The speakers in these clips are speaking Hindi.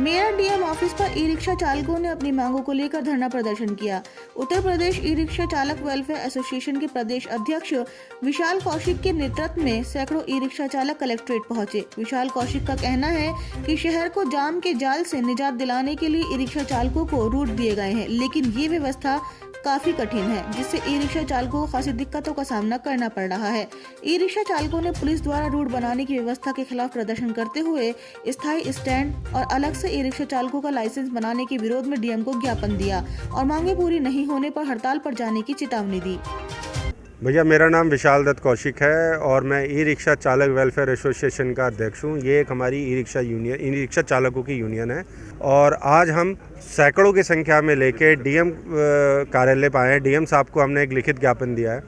मेरठ डीएम ऑफिस पर ई रिक्शा चालकों ने अपनी मांगों को लेकर धरना प्रदर्शन किया। उत्तर प्रदेश ई रिक्शा चालक वेलफेयर एसोसिएशन के प्रदेश अध्यक्ष विशाल कौशिक के नेतृत्व में सैकड़ों ई रिक्शा चालक कलेक्ट्रेट पहुंचे। विशाल कौशिक का कहना है कि शहर को जाम के जाल से निजात दिलाने के लिए ई रिक्शा चालकों को रूट दिए गए हैं, लेकिन ये व्यवस्था काफी कठिन है, जिससे ई रिक्शा चालकों को खासी दिक्कतों का सामना करना पड़ रहा है। ई रिक्शा चालकों ने पुलिस द्वारा रूट बनाने की व्यवस्था के खिलाफ प्रदर्शन करते हुए स्थायी स्टैंड और अलग से ई रिक्शा चालकों का लाइसेंस बनाने के विरोध में डीएम को ज्ञापन दिया और मांगे पूरी नहीं होने पर हड़ताल पर जाने की चेतावनी दी। भैया, मेरा नाम विशाल दत्त कौशिक है और मैं ई रिक्शा चालक वेलफेयर एसोसिएशन का अध्यक्ष हूँ। ये एक हमारी ई रिक्शा चालकों की यूनियन है और आज हम सैकड़ों की संख्या में लेके डीएम कार्यालय पर आए हैं। डीएम साहब को हमने एक लिखित ज्ञापन दिया है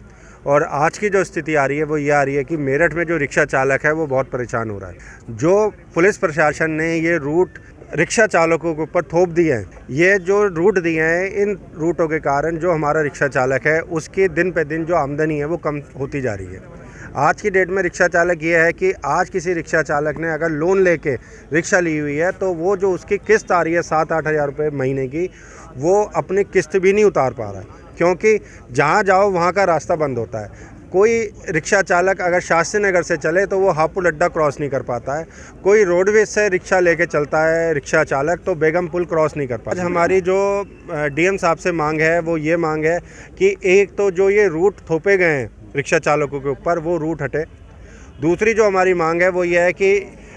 और आज की जो स्थिति आ रही है वो ये आ रही है कि मेरठ में जो रिक्शा चालक है वो बहुत परेशान हो रहा है। जो पुलिस प्रशासन ने ये रूट रिक्शा चालकों के ऊपर थोप दिए हैं, ये जो रूट दिए हैं, इन रूटों के कारण जो हमारा रिक्शा चालक है उसकी दिन पे दिन जो आमदनी है वो कम होती जा रही है। आज की डेट में रिक्शा चालक ये है कि आज किसी रिक्शा चालक ने अगर लोन लेके रिक्शा ली हुई है तो वो जो उसकी किस्त आ रही है 7-8 हज़ार रुपये महीने की, वो अपनी किस्त भी नहीं उतार पा रहा है, क्योंकि जहाँ जाओ वहाँ का रास्ता बंद होता है। कोई रिक्शा चालक अगर शास्त्री नगर से चले तो वो हापुड़ अड्डा क्रॉस नहीं कर पाता है। कोई रोडवेज से रिक्शा लेके चलता है रिक्शा चालक तो बेगम पुल क्रॉस नहीं कर पाता। आज हमारी जो डीएम साहब से मांग है वो ये मांग है कि एक तो जो ये रूट थोपे गए हैं रिक्शा चालकों के ऊपर वो रूट हटे। दूसरी जो हमारी मांग है वो ये है कि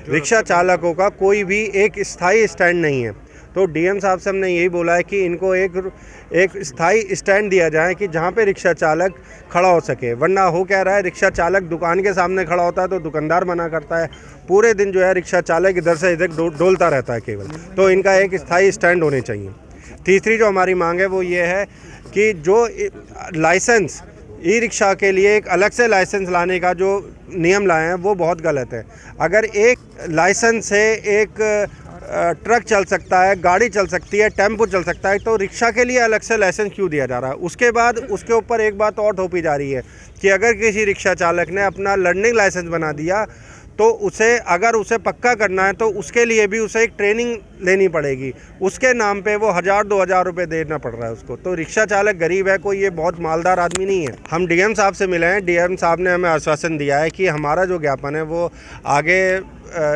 रिक्शा चालकों का कोई भी एक स्थायी स्टैंड नहीं है। तो डीएम साहब से हमने यही बोला है कि इनको एक स्थायी स्टैंड दिया जाए कि जहाँ पे रिक्शा चालक खड़ा हो सके, वरना हो क्या रहा है, रिक्शा चालक दुकान के सामने खड़ा होता है तो दुकानदार मना करता है। पूरे दिन जो है रिक्शा चालक इधर से इधर डोलता रहता है केवल। तो इनका एक स्थायी स्टैंड होने चाहिए। तीसरी जो हमारी मांग है वो ये है कि जो लाइसेंस ई रिक्शा के लिए एक अलग से लाइसेंस लाने का जो नियम लाए हैं वो बहुत गलत है। अगर एक लाइसेंस से एक ट्रक चल सकता है, गाड़ी चल सकती है, टेम्पो चल सकता है, तो रिक्शा के लिए अलग से लाइसेंस क्यों दिया जा रहा है? उसके बाद उसके ऊपर एक बात और थोपी जा रही है कि अगर किसी रिक्शा चालक ने अपना लर्निंग लाइसेंस बना दिया तो अगर उसे पक्का करना है तो उसके लिए भी उसे एक ट्रेनिंग लेनी पड़ेगी। उसके नाम पे वो 1000-2000 रुपये देना पड़ रहा है उसको। तो रिक्शा चालक गरीब है, कोई ये बहुत मालदार आदमी नहीं है। हम डीएम साहब से मिले हैं। डीएम साहब ने हमें आश्वासन दिया है कि हमारा जो ज्ञापन है वो आगे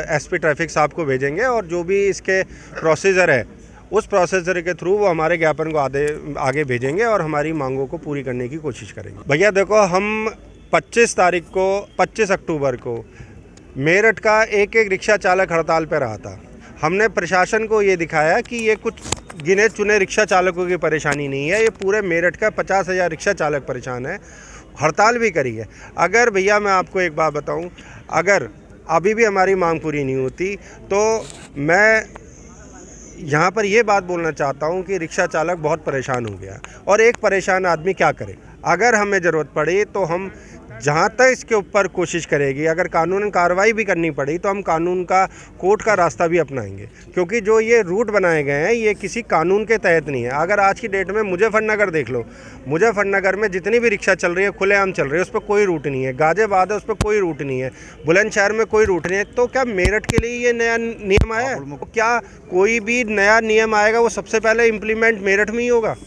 एसपी ट्रैफिक साहब को भेजेंगे और जो भी इसके प्रोसीजर है उस प्रोसीजर के थ्रू वो हमारे ज्ञापन को आगे भेजेंगे और हमारी मांगों को पूरी करने की कोशिश करेंगे। भैया देखो, हम 25 अक्टूबर को मेरठ का एक रिक्शा चालक हड़ताल पर रहा था। हमने प्रशासन को ये दिखाया कि ये कुछ गिने चुने रिक्शा चालकों की परेशानी नहीं है, ये पूरे मेरठ का 50,000 रिक्शा चालक परेशान है। हड़ताल भी करी है। अगर भैया मैं आपको एक बात बताऊं, अगर अभी भी हमारी मांग पूरी नहीं होती तो मैं यहाँ पर ये बात बोलना चाहता हूँ कि रिक्शा चालक बहुत परेशान हो गया और एक परेशान आदमी क्या करे। अगर हमें ज़रूरत पड़ी तो हम जहाँ तक इसके ऊपर कोशिश करेगी, अगर कानूनन कार्रवाई भी करनी पड़ी तो हम कानून का कोर्ट का रास्ता भी अपनाएंगे, क्योंकि जो ये रूट बनाए गए हैं ये किसी कानून के तहत नहीं है। अगर आज की डेट में मुजफ्फरनगर देख लो, मुजफ्फरनगर में जितनी भी रिक्शा चल रही है खुलेआम चल रही है, उस पर कोई रूट नहीं है। गाजियाबाद है, उस पर कोई रूट नहीं है। बुलंदशहर में कोई रूट नहीं है। तो क्या मेरठ के लिए ये नया नियम आया है? क्या कोई भी नया नियम आएगा वो सबसे पहले इम्प्लीमेंट मेरठ में ही होगा?